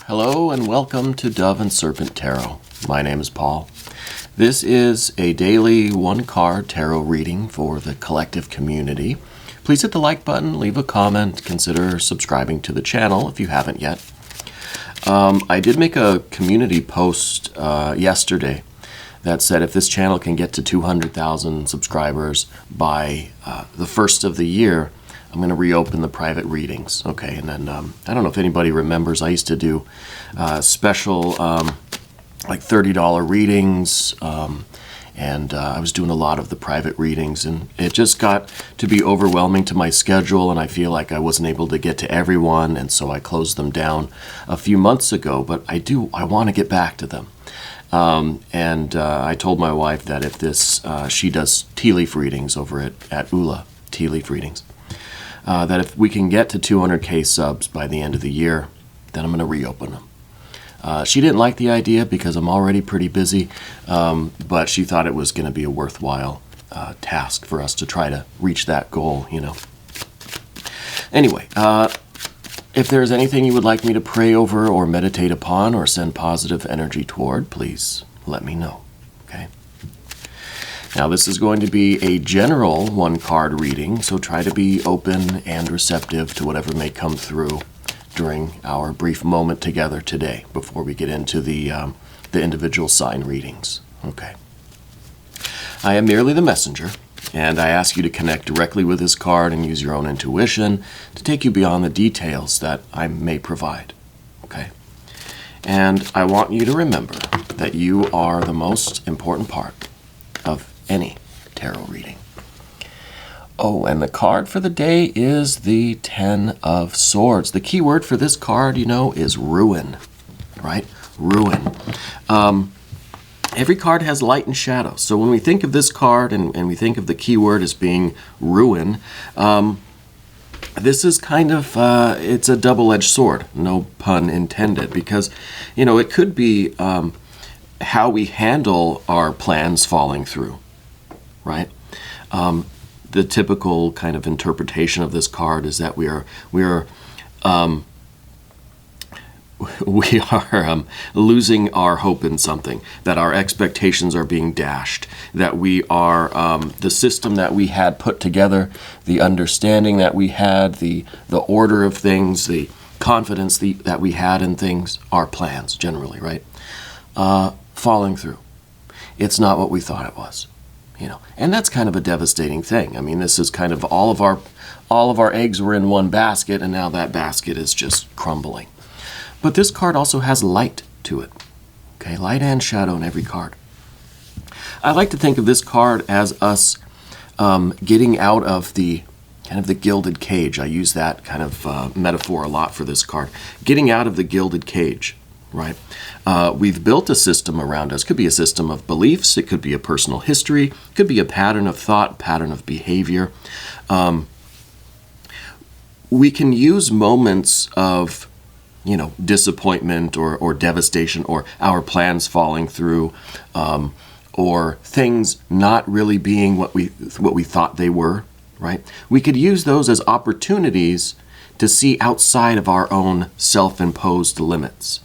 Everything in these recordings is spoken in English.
Hello and welcome to Dove and Serpent Tarot. My name is Paul. This is a daily one-card tarot reading for the collective community. Please hit the like button, leave a comment, consider subscribing to the channel if you haven't yet. I did make a community post yesterday that said if this channel can get to 200,000 subscribers by the first of the year, I'm going to reopen the private readings. Okay, and then I don't know if anybody remembers, I used to do special like $30 readings, and I was doing a lot of the private readings, and it just got to be overwhelming to my schedule, and I feel like I wasn't able to get to everyone, and so I closed them down a few months ago, but I want to get back to them. I told my wife that if this, she does tea leaf readings over at Ula, tea leaf readings, that if we can get to 200K subs by the end of the year, then I'm going to reopen them. She didn't like the idea because I'm already pretty busy, but she thought it was going to be a worthwhile task for us to try to reach that goal, you know. Anyway, if there's anything you would like me to pray over or meditate upon or send positive energy toward, please let me know, okay? Now, this is going to be a general one-card reading, so try to be open and receptive to whatever may come through during our brief moment together today before we get into the individual sign readings. Okay. I am merely the messenger, and I ask you to connect directly with this card and use your own intuition to take you beyond the details that I may provide. Okay. And I want you to remember that you are the most important part of any tarot reading. Oh, and the card for the day is the Ten of Swords. The key word for this card, you know, is ruin, right? Ruin. Every card has light and shadow. So when we think of this card and we think of the key word as being ruin, this is kind of, it's a double-edged sword, no pun intended, because, you know, it could be how we handle our plans falling through, right? The typical kind of interpretation of this card is that we are losing our hope in something, that our expectations are being dashed, that we are the system that we had put together, the understanding that we had, the order of things, the confidence that we had in things, our plans generally, right? Falling through. It's not what we thought it was. You know, and that's kind of a devastating thing. I mean, this is kind of all of our eggs were in one basket, and now that basket is just crumbling. But this card also has light to it. Okay, light and shadow in every card. I like to think of this card as us getting out of the kind of the gilded cage. I use that kind of metaphor a lot for this card. Getting out of the gilded cage. Right? We've built a system around us. It could be a system of beliefs. It could be a personal history. It could be a pattern of thought, pattern of behavior. We can use moments of, you know, disappointment or devastation, or our plans falling through, or things not really being what we thought they were. Right? We could use those as opportunities to see outside of our own self-imposed limits.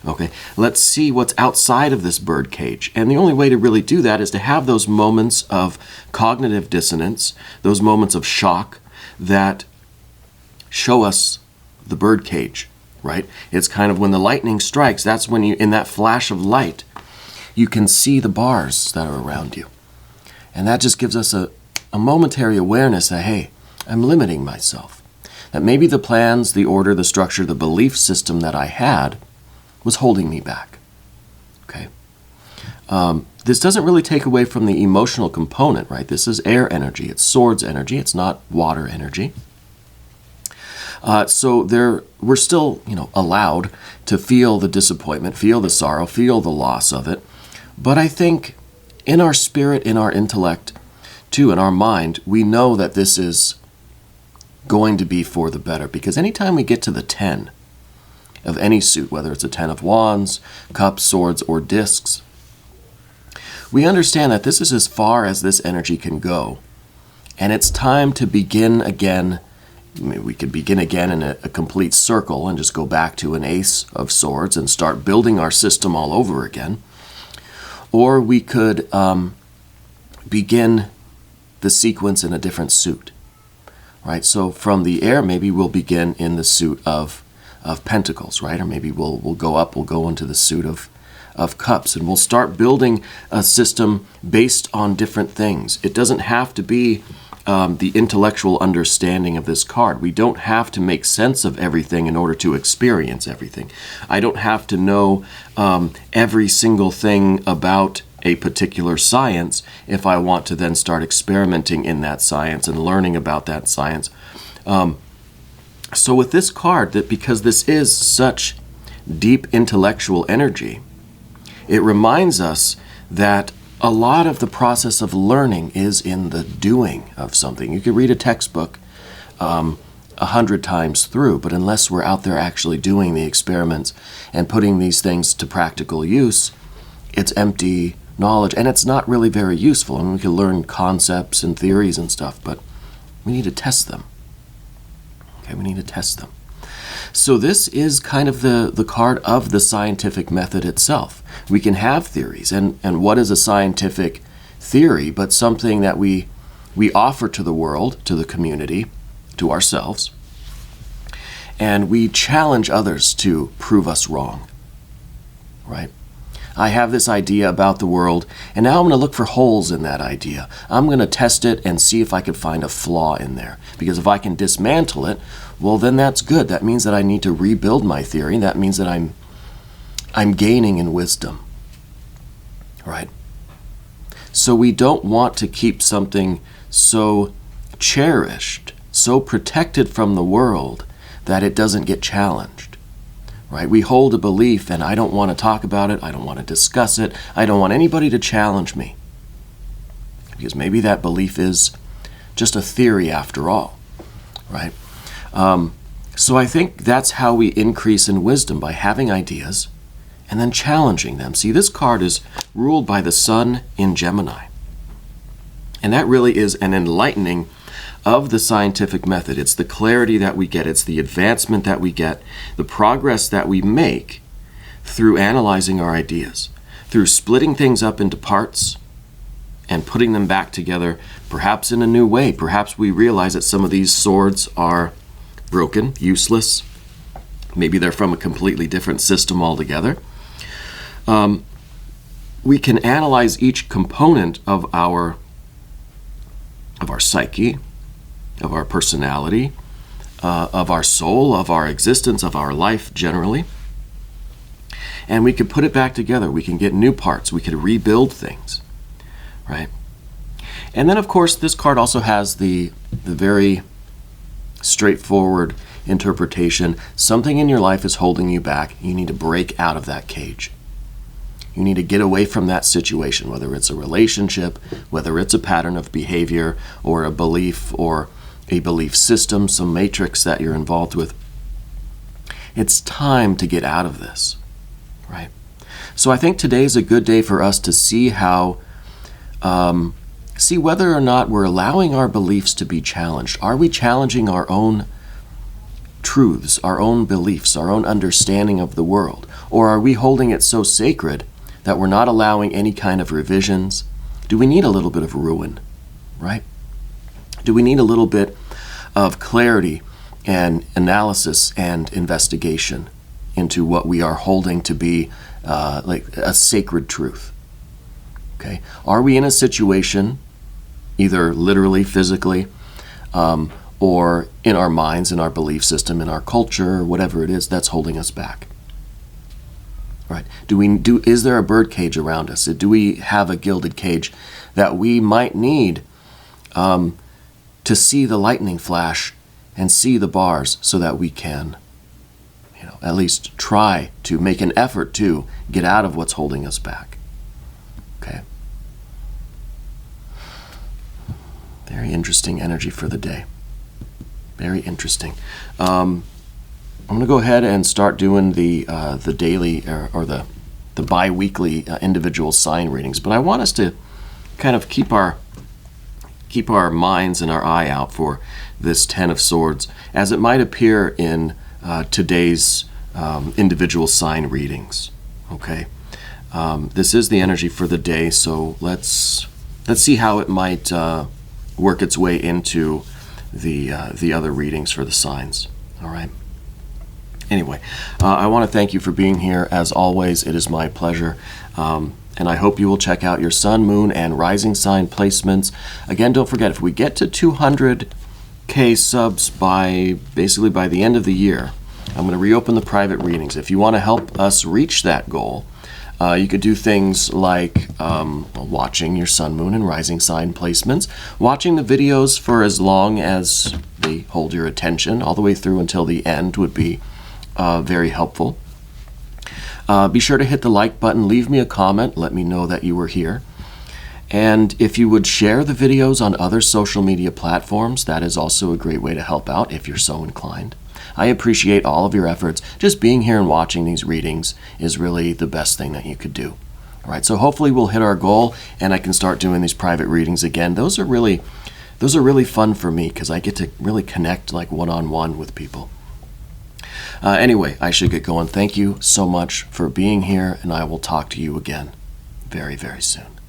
Okay, let's see what's outside of this bird cage. And the only way to really do that is to have those moments of cognitive dissonance, those moments of shock that show us the bird cage, right? It's kind of when the lightning strikes, that's when you, in that flash of light, you can see the bars that are around you. And that just gives us a momentary awareness that, hey, I'm limiting myself. That maybe the plans, the order, the structure, the belief system that I had was holding me back. Okay. This doesn't really take away from the emotional component, right? This is air energy. It's swords energy. It's not water energy. So we're still, you know, allowed to feel the disappointment, feel the sorrow, feel the loss of it. But I think in our spirit, in our intellect, too, in our mind, we know that this is going to be for the better. Because anytime we get to the 10, of any suit, whether it's a 10 of wands, cups, swords, or discs, we understand that this is as far as this energy can go, and it's time to begin again Maybe we could begin again in a complete circle and just go back to an Ace of Swords and start building our system all over again. Or we could begin the sequence in a different suit, right? So from the air, maybe we'll begin in the suit of Pentacles, right? Or maybe we'll go up, we'll go into the suit of Cups, and we'll start building a system based on different things. It doesn't have to be the intellectual understanding of this card. We don't have to make sense of everything in order to experience everything. I don't have to know every single thing about a particular science if I want to then start experimenting in that science and learning about that science. So with this card, that because this is such deep intellectual energy, it reminds us that a lot of the process of learning is in the doing of something. You could read a textbook 100 times through, but unless we're out there actually doing the experiments and putting these things to practical use, it's empty knowledge, and it's not really very useful. I mean, we can learn concepts and theories and stuff, but we need to test them. Okay, we need to test them. So this is kind of the card of the scientific method itself. We can have theories, and what is a scientific theory but something that we offer to the world, to the community, to ourselves, and we challenge others to prove us wrong, right? I have this idea about the world, and now I'm going to look for holes in that idea. I'm going to test it and see if I can find a flaw in there. Because if I can dismantle it, well, then that's good. That means that I need to rebuild my theory. That means that I'm gaining in wisdom, right? So we don't want to keep something so cherished, so protected from the world that it doesn't get challenged. Right? We hold a belief, and I don't want to talk about it. I don't want to discuss it. I don't want anybody to challenge me. Because maybe that belief is just a theory after all. Right? So I think that's how we increase in wisdom, by having ideas and then challenging them. See, this card is ruled by the Sun in Gemini. And that really is an enlightening of the scientific method. It's the clarity that we get, it's the advancement that we get, the progress that we make through analyzing our ideas, through splitting things up into parts and putting them back together, perhaps in a new way. Perhaps we realize that some of these swords are broken, useless. Maybe they're from a completely different system altogether. We can analyze each component of our psyche, of our personality, of our soul, of our existence, of our life generally. And we can put it back together. We can get new parts. We can rebuild things, right? And then, of course, this card also has the very straightforward interpretation. Something in your life is holding you back. You need to break out of that cage. You need to get away from that situation, whether it's a relationship, whether it's a pattern of behavior, or a belief, or a belief system, some matrix that you're involved with. It's time to get out of this, right? So I think today is a good day for us to see how, see whether or not we're allowing our beliefs to be challenged. Are we challenging our own truths, our own beliefs, our own understanding of the world? Or are we holding it so sacred that we're not allowing any kind of revisions? Do we need a little bit of ruin, right? Do we need a little bit of clarity and analysis and investigation into what we are holding to be like a sacred truth? Okay? Are we in a situation, either literally, physically, or in our minds, in our belief system, in our culture, whatever it is, that's holding us back? Right? Is there a bird cage around us? Do we have a gilded cage that we might need to see the lightning flash and see the bars, so that we can, at least try to make an effort to get out of what's holding us back? Okay. Very interesting energy for the day. Very interesting. I'm going to go ahead and start doing the daily or the bi-weekly individual sign readings, but I want us to kind of keep our keep our minds and our eye out for this Ten of Swords, as it might appear in today's individual sign readings. Okay, this is the energy for the day, so let's see how it might work its way into the other readings for the signs. All right. Anyway, I want to thank you for being here. As always, it is my pleasure. And I hope you will check out your sun, moon, and rising sign placements. Again, don't forget, if we get to 200K subs basically by the end of the year, I'm going to reopen the private readings. If you want to help us reach that goal, you could do things like watching your sun, moon, and rising sign placements, watching the videos for as long as they hold your attention, all the way through until the end would be very helpful. Be sure to hit the like button, leave me a comment, let me know that you were here. And if you would share the videos on other social media platforms, that is also a great way to help out if you're so inclined. I appreciate all of your efforts. Just being here and watching these readings is really the best thing that you could do. All right, so hopefully we'll hit our goal and I can start doing these private readings again. Those are really fun for me because I get to really connect like one-on-one with people. Anyway, I should get going. Thank you so much for being here, and I will talk to you again very, very soon.